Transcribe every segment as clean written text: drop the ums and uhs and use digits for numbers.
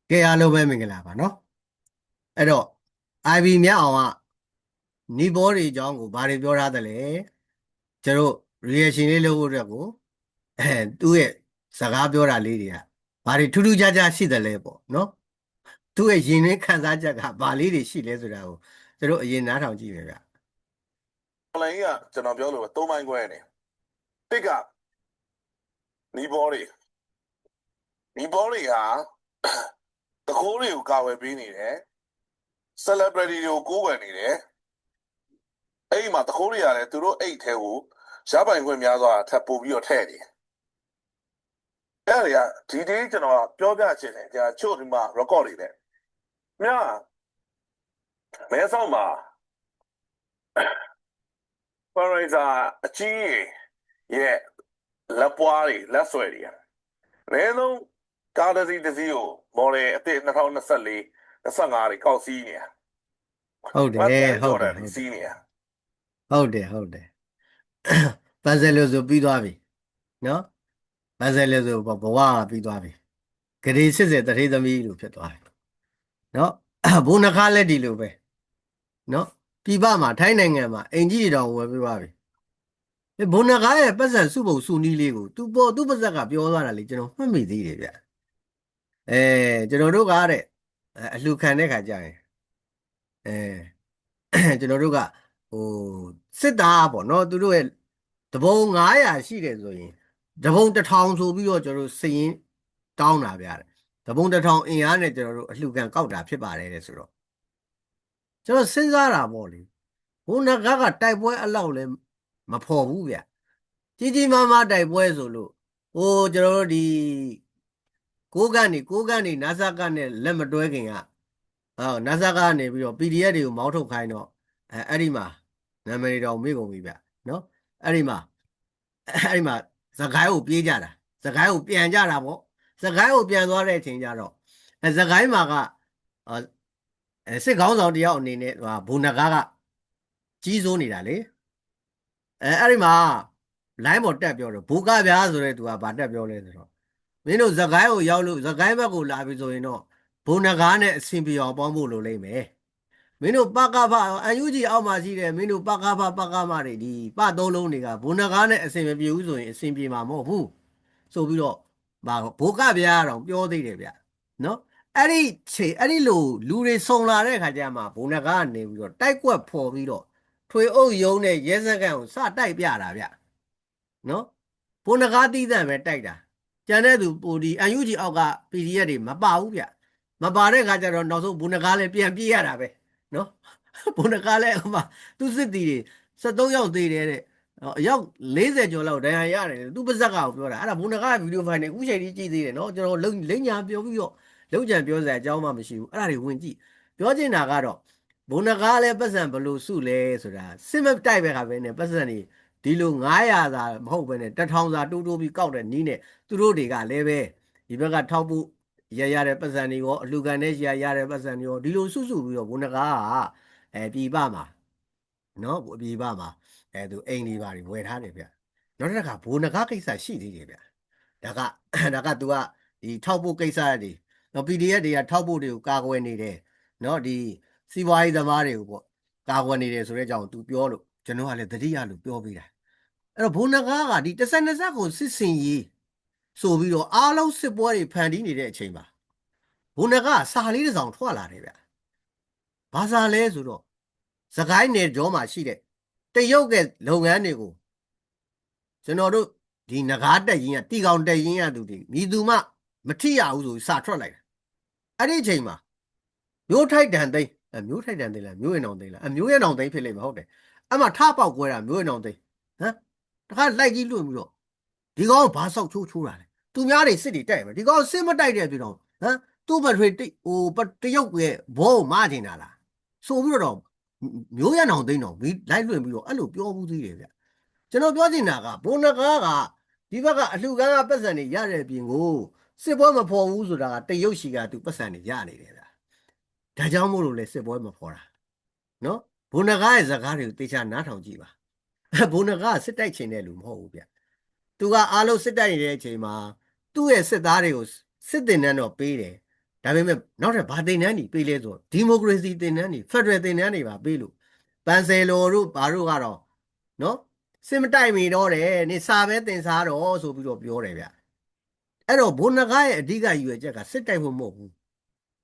ကဲအားလုံးပဲမင်္ဂလာပါနော်အဲ့တော့ IB မြတ်အောင်ကနီးဘောတွေအကြောင်းကိုဘာတွေပြောထားသလဲကျတို့ reaction လေးလုပ်ဖို့အတွက်ကိုသူ့ရဲ့စကားပြောတာလေးတွေကဘာတွေထူးထူးခြားခြားရှိသလဲပေါ့နော်သူ့ရဲ့ရင်တွင်းခံစားချက်ကဘာလေးတွေရှိလဲဆိုတာကိုကျတို့အရင်နားထောင်ကြည့်မယ်ဗျအလိုင်းကကျွန်တော်ပြောလို့၃မိုင်းခွဲနေတစ်ကနီးဘောတွေဟာတခိုးတွေကိုကာဝယ်ပေးနေတယ် celebrity တွေကိုကိုးကွယ်နေတယ်အဲ့ဒီမှာတခိုးတွေကလည်းသူတို့အိတ်ထဲကိုရပိုင်ခွင့်များစွာထပ်ပို့ပြီးတော့ထည့်နေတယ်အဲ့ဒါဒီဒီကျွန်တော်ပြောပြချင်တယ်ကြာချို့ဒီမှာ record တွေနဲ့မြာမဲဆောက်မှာပရိသတ်အကြီးရဲ့လက်ပွားတွေလက်ဆွဲတွေလဲလုံးကားတစ်စီးကိုမော်ဒယ်အသစ်2024 25တွေကောက်စီးနေတာဟုတ်တယ်ဟုတ်တယ်စီးနေတာဟုတ်တယ်ပဇယ်လို့ဆိုပြီးသွားပြီနော်ပဇယ်လို့ဆိုဘဝကပြီးသွားပြီဂရေ80တထေးသမီးလို့ဖြစ်သွားတယ်နော်ဘုံနှခါလက်ဒီလိုပဲနော်ပြည်ပမှာထိုင်းနိုင်ငံမှာအင်ကြီးတောင်ဝယ်ပြသွားပြီဘုံနှခါရဲ့ပတ်စံစုပုံစုနီးလေးကိုသူပတ်စက်ကပြောသွားတာလေကျွန်တော်မှတ်မိသေးတယ်ဗျကျွန်တော်တို့ကတဲ့အလှခံတဲ့ခါကျရင်ကျွန်တော်တို့ကဟိုစစ်သားပေါ့နော်သူတို့ရဲ့တဘုံ900ရှိတယ်ဆိုရင်တဘုံ1000ဆိုပြီးတော့ကျွန်တော်တို့စရင်တောင်းတာဗျတဘုံ1000အင်အားနဲ့ကျွန်တော်တို့အလှခံကောက်တာဖြစ်ပါတယ်တဲ့ဆိုတော့ကျွန်တော်စဉ်းစားတာပေါ့လေဘုံနဂါကတိုက်ပွဲအလောက်လဲမဖော်ဘူးဗျကြီးကြီးမားမားတိုက်ပွဲဆိုလို့ကျွန်တော်တို့ဒီကိုးကနေနာဆာကနဲ့လက်မတွဲခင်ကနာဆာကနေပြီးတော့ PDF တွေကိုမောင်းထုတ်ခိုင်းတော့အဲ့ဒီမှာနာမည်တော်မေ့ကုန်ပြီဗျနော်အဲ့ဒီမှာစကိုင်းကိုပြေးကြတာစကိုင်းကိုပြန်ကြတာပေါ့စကိုင်းကိုပြန်သွားတဲ့အချိန်ကျတော့စကိုင်းမှာကစစ်ကောင်းဆောင်တယောက်အနေနဲ့ဘုံနဂါကကြီးစိုးနေတာလေအဲ့ဒီမှာလိုင်းပေါ်တက်ပြောတယ်ဘိုးကဗျာဆိုတဲ့သူကဗာတက်ပြောလဲဆိုတော့မင်းတို့စကိုင်းကိုရောက်လို့စကိုင်းဘက်ကိုလာပြီဆိုရင်တော့ဘုံနဂါနဲ့အဆင်ပြေအောင်ပေါင်းဖို့လိုလိမ့်မယ်မင်းတို့ပကဖအန်ယူဂျီအောက်မှာရှိတယ်မင်းတို့ပကဖတွေဒီပသုံးလုံးတွေကဘုံနဂါနဲ့အဆင်မပြေဘူးဆိုရင်အဆင်ပြေမှာမဟုတ်ဘူးဆိုပြီးတော့ဘိုးကဗျာတော့ပြောသေးတယ်ဗျနော်အဲ့ဒီလိုလူတွေစုံလာတဲ့ခါကျမှဘုံနဂါကနေပြီးတော့တိုက်ကွက်ဖော်ပြီးတော့ထွေအုပ်ယုံနဲ့ရဲစခန်းကိုစတိုက်ပြတာဗျနော်ဘုံနဂါတီးတန့်ပဲတိုက်တာကျန်တဲ့သူဒီအန်ယူဂျီအောက်က PDF တွေမပါဘူးဗျမပါတဲ့ခါကျတော့နောက်ဆုံးဘုံနဂါလည်းပြန်ပြေးရတာပဲနော်ဘုံနဂါလည်းဟိုမှာသူစစ်တီတွေ73ယောက်သေးတယ်တဲ့အယောက်40ကျော်လောက်ဒဏ်ရာရတယ်သူပါဇက်ကပြောတာအဲ့ဒါဘုံနဂါဗီဒီယိုဖိုင်နဲ့အခုချိန်ကြီးကြည့်သေးတယ်နော်ကျွန်တော်လိမ့်ညာပြောပြီးတော့လုံကြံပြောစရာအကြောင်းမှမရှိဘူးအဲ့ဒါတွေဝင်ကြည့်ပြောချင်တာကတော့ဘုံနဂါလည်းပတ်စံဘလို့စုလဲဆိုတာစစ်မတိုက်ပဲခါပဲနဲ့ပတ်စံတွေဒီလို900သာမဟုတ်ပဲနဲ့1000သာတိုးပြီးကောက်တဲ့နီးနဲ့သူတို့တွေကလည်းပဲဒီဘက်ကထောက်ဖို့ရတဲ့ပတ်စံတွေရောအလှခံနဲ့ရတဲ့ပတ်စံတွေရောဒီလိုစုပြီးတော့ဘုံနဂါကပြည်ပမှာနော်ပြည်ပမှာသူအိမ်တွေပါဝယ်ထားတယ်ဗျနောက်တစ်ခါဘိုးနဂါကိစ္စရှိသေးတယ်ဗျဒါကသူကဒီထောက်ဖို့ကိစ္စတွေနော် PDF တွေကထောက်ဖို့တွေကိုကာကွယ်နေတယ်နော်ဒီစီးပွားရေးသမားတွေကိုပေါ့ကာကွယ်နေတယ်ဆိုတဲ့အကြောင်းသူပြောလို့ကျွန်တော်ကလည်းသတိရလို့ပြောပေးတာအဲ့တော့ဘုံနဂါကဒီတစ်ဆက်ကိုစစ်စင်ရေးဆိုပြီးတော့အားလုံးစစ်ပွဲတွေဖန်တီးနေတဲ့အချိန်မှာဘုံနဂါစာလေးတစ်စောင်ထွက်လာတယ်ဗျဘာစာလဲဆိုတော့စကိုင်းနယ်ကျော်မှာရှိတဲ့တရုတ်ကလုပ်ငန်းတွေကိုကျွန်တော်တို့ဒီနဂါတက်ရင်ကတီကောင်တက်ရင်ရသူတွေမြည်သူမှမထိရဘူးဆိုစာထွက်လိုက်တာအဲ့ဒီအချိန်မှာမျိုးထိုက်တန်သိန်းမျိုးထိုက်တန်သိန်းလားမျိုးရင်အောင်သိန်းလားမျိုးရင်အောင်သိန်းဖြစ်လိမ့်မယ်ဟုတ်တယ်အဲ့မှာထပေါက်ကွဲတာမျိုးရင်အောင်သိန်းဟမ်တခါလိုက်ကြီးလွတ်ပြီးတော့ဒီကောင်ဘာဆောက်ချိုးတာလဲသူများတွေစစ်တွေတိုက်မယ်ဒီကောင်စစ်မတိုက်တဲ့ပြည်တော်သူ့ဘက်ထွေတရုတ်ရဲ့ဘောကိုမကျင်တာလားဆိုပြီးတော့မျိုးရအောင်သိန်းတော့လိုက်လွင့်ပြီးတော့အဲ့လိုပြောဘူးသေးတယ်ဗျကျွန်တော်ပြောချင်တာကဘုံနဂါကဒီဘက်ကအလှခံကပတ်စံတွေရတဲ့ပြင်ကိုစစ်ပွဲမဖော်ဘူးဆိုတာကတရုတ်ရှိကသူပတ်စံတွေရနေတယ်ဗျဒါကြောင့်မို့လို့လဲစစ်ပွဲမဖော်တာနော်ဘုံနဂါရဲ့စကားတွေကိုတေချာနားထောင်ကြည့်ပါဘုံနဂါစစ်တိုက်ချင်တဲ့လူမဟုတ်ဘူးဗျသူကအားလုံးစစ်တိုက်နေတဲ့အချိန်မှာသူ့ရဲ့စစ်သားတွေကိုစစ်တင်နှန်းတော့ပေးတယ်ဒါ ဒါပေမဲ့နောက်ထပ်ဘာတင်တန်းတွေပေးလဲဆိုဒီမိုကရေစီတင်တန်းတွေဖက်ဒရယ်တင်တန်းတွေပါပေးလို့ပန်ဆယ်လိုတို့ဘာတို့ကတော့နော်စစ်မတိုက်မီတော့တယ်နေစာပဲတင်စားတော့ဆိုပြီးတော့ပြောတယ်ဗျအဲ့တော့ဘုန်းနဂါရဲ့အဓိကရည်ရွယ်ချက်ကစစ်တိုက်ဖို့မဟုတ်ဘူး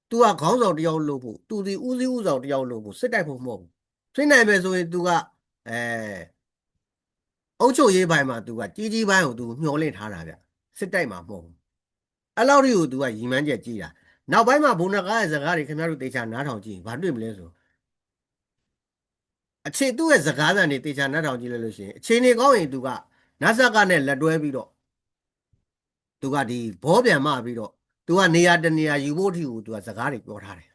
သူကခေါင်းဆောင်တယောက်လို့ဖို့သူဒီဦးစီးဦးဆောင်တယောက်လို့ဖို့စစ်တိုက်ဖို့မဟုတ်ဘူးဖြစ်နိုင်မယ်ဆိုရင်သူကအုပ်ချုပ်ရေးပိုင်းမှာသူကကြီးကြီးပိုင်းကိုသူမျှော်လင့်ထားတာဗျစစ်တိုက်မှာမဟုတ်ဘူးအဲ့လောက်ထိကိုသူကရည်မှန်းချက်ကြီးတာနောက်ပိုင်းမှာဘုံနဂါရဲ့စကားတွေခင်ဗျားတို့တေချာနားထောင်ကြည့်ဘာတွေ့မလဲဆိုအခြေသူ့ရဲ့စကားသံတွေတေချာနားထောင်ကြည့်လို့ရှိရင်အခြေအနေကောင်းရင်သူကနတ်ဆက်ကနဲ့လက်တွဲပြီးတော့သူကဒီဘောပြန်မပြီးတော့သူကနေရာတနေရာယူဖို့အထိကိုသူကစကားတွေပြောထားတယ်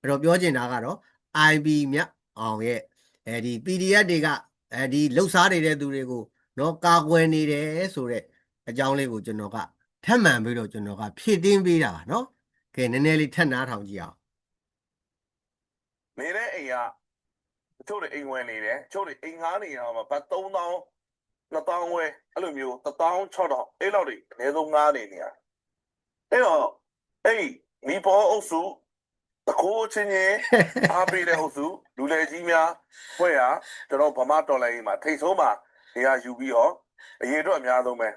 အဲ့တော့ပြောချင်တာကတော့ IB မြတ်အောင်ရဲ့ဒီ PDF တွေကဒီလှုပ်ရှားနေတဲ့သူတွေကိုနော်ကာကွယ်နေတယ်ဆိုတဲ့အကြောင်းလေးကိုကျွန်တော်ကထပ်မံပြီးတော့ကျွန်တော်ကဖြည့်တင်းပေးတာပါနော်ကဲနည်းနည်းလေးထပ်နားထောင်ကြည့်အောင်နေတဲ့အိမ်ကတချို့တွေအိမ်ဝင်နေတယ်တချို့တွေအိမ်ငားနေတော့မှဘတ်3000 2000ဝဲအဲ့လိုမျိုး16000အဲ့လောက်တွေအနည်းဆုံးငားနေနေရအဲ့တော့အဲ့မိဘောအုပ်စုတကိုးချင်းချင်းအားပေးတဲ့အုပ်စုလူလေကြီးများဖွဲ့ရကျွန်တော်ဗမာတော်လိုင်းမှာထိတ်ဆုံးမှာနေရာယူပြီးတော့အရေးတော့အများဆုံးပဲ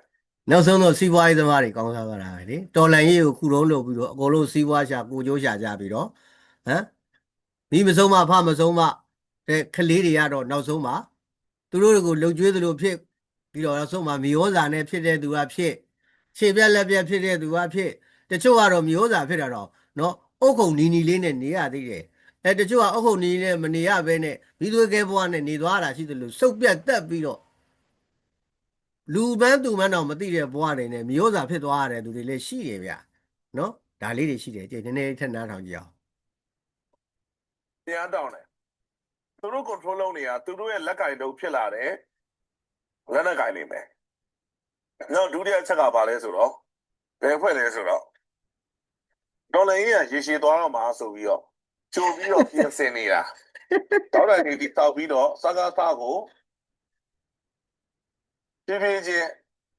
နောက်ဆုံးတော့စီးပွားရေးသမားတွေကောင်းစားကြတာပဲလေတော်လန်ရေးကိုခုလုံးလုပ်ပြီးတော့အကုန်လုံးစီးပွားရှာကိုကျိုးရှာကြပြီးတော့ဟမ်မိမဆုံးမဖမဆုံးမတဲ့ကလေးတွေကတော့နောက်ဆုံးမှာသူတို့ကိုလှုပ်ကြွေးသလိုဖြစ်ပြီးတော့နောက်ဆုံးမှာမြေဩဇာနဲ့ဖြစ်တဲ့သူကဖြစ်ခြေပြက်လက်ပြက်ဖြစ်တဲ့သူကဖြစ်တချို့ကတော့မြေဩဇာဖြစ်တာတော့နော်အုတ်ခုံနီနီလေးနဲ့နေရသေးတယ်တချို့ကအုတ်ခုံနီနီနဲ့မနေရဘဲနဲ့မိသွေးကဲဘွားနဲ့နေသွားတာရှိတယ်လို့စုပ်ပြတ်တက်ပြီးတော့လူပန်းသူပန်းတော့မသိတဲ့ဘွားတွေနဲ့မျိုးစာဖြစ်သွားရတဲ့သူတွေလည်းရှိတယ်ဗျနော်ဒါလေးတွေရှိတယ်ကြည့်နည်းနည်းထက်နားထောင်ကြည့်အောင်တရားတောင်းတယ်သူတို့ control လုပ်နေတာသူတို့ရဲ့လက်ကင်တုပ်ဖြစ်လာတယ်လက်နက်ကင်နေမယ်နောက်ဒုတိယချက်ကဘာလဲဆိုတော့ဘယ်ဖွဲ့လဲဆိုတော့ဒေါ်လာကြီးကရေရှည်သွားတော့မှာဆိုပြီးတော့ကြိုပြီးတော့ပြင်ဆင်နေတာဒေါ်လာကြီးတောက်ပြီးတော့စကားသားကိုဖြည်းဖြည်းချင်း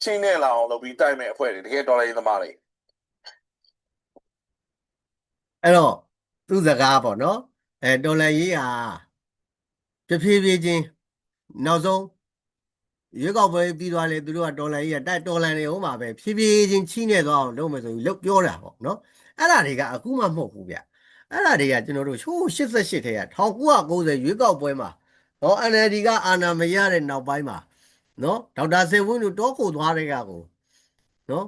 ချင်းနဲ့လာအောင်လုပ်ပြီးတိုက်မဲ့အဖွဲ့တွေတကယ်ဒေါ်လာကြီးသမားတွေအဲ့တော့သူ့စကားပေါ့နော်တော်လန်ရေးဟာတဖြည်းဖြည်းချင်းနောက်ဆုံးရွေးကောက်ပွဲပြီးသွားလေသူတို့ကတော်လန်ရေးကတိုက်တော်လန်နေအောင်ပါပဲဖြည်းဖြည်းချင်းချိနေသွားအောင်လုပ်မယ်ဆိုပြီးလုပ်ပြောတာပေါ့နော်အဲ့ဒါတွေကအခုမှမဟုတ်ဘူးဗျအဲ့ဒါတွေကကျွန်တော်တို့ရှိုး88ထဲက1990ရွေးကောက်ပွဲမှာဟော NLD ကအာဏာမရတဲ့နောက်ပိုင်းမှာနော်ဒေါက်တာစေဝင်းတို့တောခိုသွားတဲ့ကကိုနော်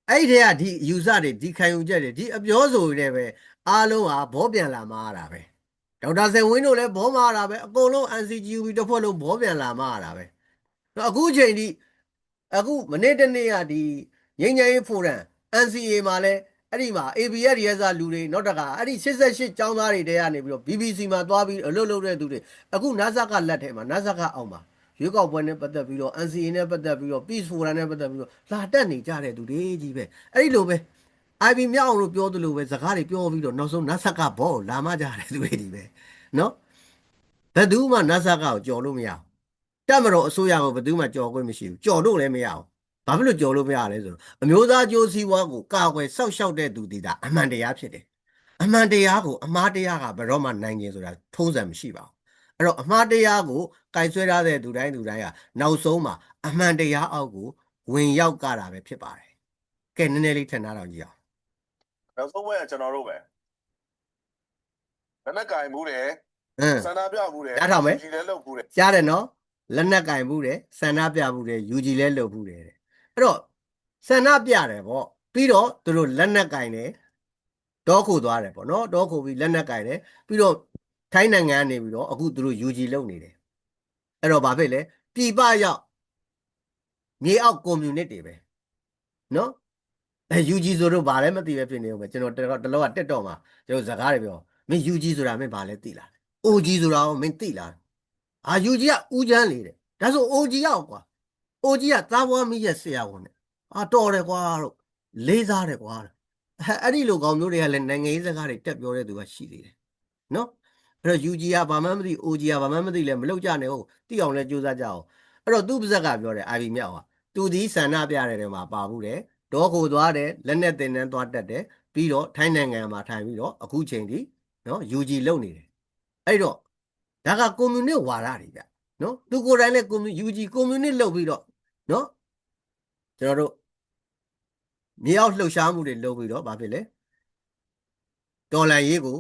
အဲ့ဒီတည်းကဒီယူဆတွေဒီခံယူချက်တွေဒီအပြောဆိုတွေပဲအားလုံးဟာဘောပြန်လာမှားတာပဲဒေါက်တာစေဝင်းတို့လည်းဘောမှားတာပဲအကုန်လုံး NCGUB တစ်ဖွဲ့လုံးဘောပြန်လာမှားတာပဲအခုချိန်ထိအခုမနေ့တနေ့ကဒီငိမ့်ငိမ့်ဖိုရမ် NCA မှာလဲအဲ့ဒီမှာ ABS ရဲစားလူတွေနောက်တကအဲ့ဒီ88ចောင်းသားတွေတဲကနေပြီးတော့ BBC မှာသွားပြီးအလုပ်လုပ်တဲ့သူတွေအခုနာဆာကလက်ထဲမှာနာဆာကအောက်မှာရွေးကောက်ပွဲနဲ့ပတ်သက်ပြီးတော့ NCA နဲ့ပတ်သက်ပြီးတော့ Peace Forum နဲ့ပတ်သက်ပြီးတော့လာတက်နေကြတဲ့သူတွေကြီးပဲအဲ့ဒီလိုပဲ IB မြောက်အောင်လို့ပြောသလိုပဲစကားတွေပြောပြီးတော့နောက်ဆုံးနာဆာကဘောလာမကြတဲ့သူတွေကြီးပဲနော်ဘယ်သူမှနာဆာကကိုကြော်လို့မရဘူးတက်မတော်အစိုးရကိုဘယ်သူမှကြော်ခွင့်မရှိဘူးကြော်လို့လည်းမရဘူးဘာဖြစ်လို့ကြော်လို့မရလဲဆိုတော့အမျိုးသားကြိုးစည်းဝါးကိုကာကွယ်စောက်ရှောက်တဲ့သူတွေဒါအမှန်တရားဖြစ်တယ်အမှန်တရားကိုအမှားတရားကဘယ်တော့မှနိုင်ခြင်းဆိုတာထုံးစံမရှိပါဘူးအဲ့တော့အမှားတရားကိုကင်ဆွဲထားတဲ့သူတိုင်းကနောက်ဆုံးမှာအမှန်တရားအောက်ကိုဝင်ရောက်ကြတာပဲဖြစ်ပါတယ်ကဲနည်းနည်းလေးထပ်နားတော့ကြည့်အောင်နောက်ဆုံးပဲကျွန်တော်တို့ပဲလက်နက်ကင်မှုတယ်ဆန္ဒပြမှုတယ်ကြားထောင်မယ်ကြီးလည်းလုပ်မှုတယ်ကြားတယ်နော်လက်နက်ကင်မှုတယ်ဆန္ဒပြမှုတယ်ယူကြီးလည်းလုပ်မှုတယ်အဲ့တော့ဆန္ဒပြတယ်ပေါ့ပြီးတော့သူတို့လက်နက်ကင်တယ်တောခိုသွားတယ်ပေါ့နော်တောခိုပြီးလက်နက်ကင်တယ်ပြီးတော့ထိုင်းနိုင်ငံကနေပြီးတော့အခုသူတို့ယူကြီးလုပ်နေတယ်အဲ့တော့ဘာဖြစ်လဲပြည်ပရောက်မြေအောက်ကွန်မြူနစ်တွေပဲနော်UG ဆိုတော့ဘာလဲမသိပဲဖြစ်နေဦးမယ်ကျွန်တော်တလောကတက်တော့မှာကျွန်တော်စကားတွေပြောမင်း UG ဆိုတာမင်းဘာလဲသိလား OG ဆိုတာမင်းသိလားUG ကဦးချမ်းလေတဲ့ဒါဆို OG ရောက်ကွာ OG ကသားဘွားမိရဲ့ဆရာဝန်နဲ့တော်တယ်ကွာတော့လေးစားတယ်ကွာအဲ့ဒီလိုကောင်မျိုးတွေကလည်းနိုင်ငံရေးစကားတွေတက်ပြောတဲ့သူကရှိသေးတယ်နော်အဲ့တော့ UG ကဘာမှမသိ OG ကဘာမှမသိလဲမလုပ်ကြနဲ့ဟုတ်သိအောင်လဲကြိုးစားကြအောင်အဲ့တော့သူ့ပါဇက်ကပြောတယ် IB မြောက်ဟာသူဒီဆန္ဒပြတဲ့နေရာမှာပါဘူးတယ်ဒေါ်ခိုသွားတယ်လက်နဲ့တင်တန်းသွားတက်တယ် ပြီးတော့ထိုင်းနိုင်ငံမှာထိုင်ပြီးတော့အခုချိန်ထိနော် UG လုပ်နေတယ်အဲ့တော့ဒါကကွန်မြူနစ်ဝါဒတွေဗျနော်သူကိုယ်တိုင်လည်း UG ကွန်မြူနစ်လုပ်ပြီးတော့နော်ကျွန်တော်တို့မြေအောက်လှုပ်ရှားမှုတွေလုပ်ပြီးတော့ဘာဖြစ်လဲတော်လန်ရေးကို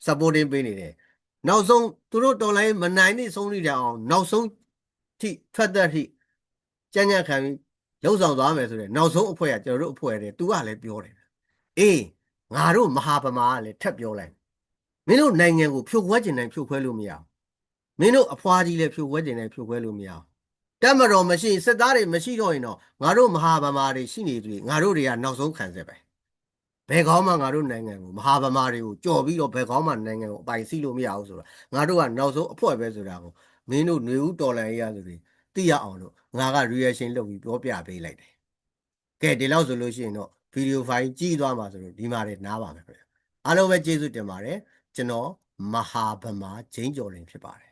supporting ပေးနေတယ်နောက်ဆုံးသူတို့တော်လိုင်းမနိုင်နေဆုံးနေကြအောင်နောက်ဆုံးထိထွက်သက်ထိကြံ့ကြံ့ခံပြီးလှုပ်ဆောင်သွားမယ်ဆိုတဲ့နောက်ဆုံးအဖွဲ့ကကျွန်တော်တို့အဖွဲ့တယ်သူကလည်းပြောတယ်အေးငါတို့မဟာဗမာကလည်းထပ်ပြောလိုက်မင်းတို့နိုင်ငံကိုဖြိုခွဲကျင်တိုင်းဖြိုခွဲလို့မရဘူးမင်းတို့အဖွားကြီးလည်းဖြိုခွဲကျင်တိုင်းဖြိုခွဲလို့မရဘူးတက်မတော်မရှိစစ်သားတွေမရှိတော့ရင်တော့ငါတို့မဟာဗမာတွေရှိနေပြီငါတို့တွေကနောက်ဆုံးခံစစ်ပဲဘယ်ကောင်းမှငါတို့နိုင်ငံကိုမဟာဗမာတွေကိုကြော်ပြီးတော့ဘယ်ကောင်းမှနိုင်ငံကိုအပိုင်စီးလို့မရဘူးဆိုတော့ငါတို့ကနောက်ဆုံးအဖွဲ့ပဲဆိုတာကိုမင်းတို့ຫນွေဦးတော်လန်ရေးရဆိုပြီးသိရအောင်လို့ငါက reaction လုပ်ပြီးပြောပြပေးလိုက်တယ်ကဲဒီလောက်ဆိုလို့ရှိရင်တော့ဗီဒီယိုဖိုင်ကြည့်သွားမှာဆိုလို့ဒီမှာတွေနားပါမယ်ခင်ဗျအားလုံးပဲကျေးဇူးတင်ပါတယ်ကျွန်တော်မဟာဗမာဂျိမ်းကျော်လင်ဖြစ်ပါတယ်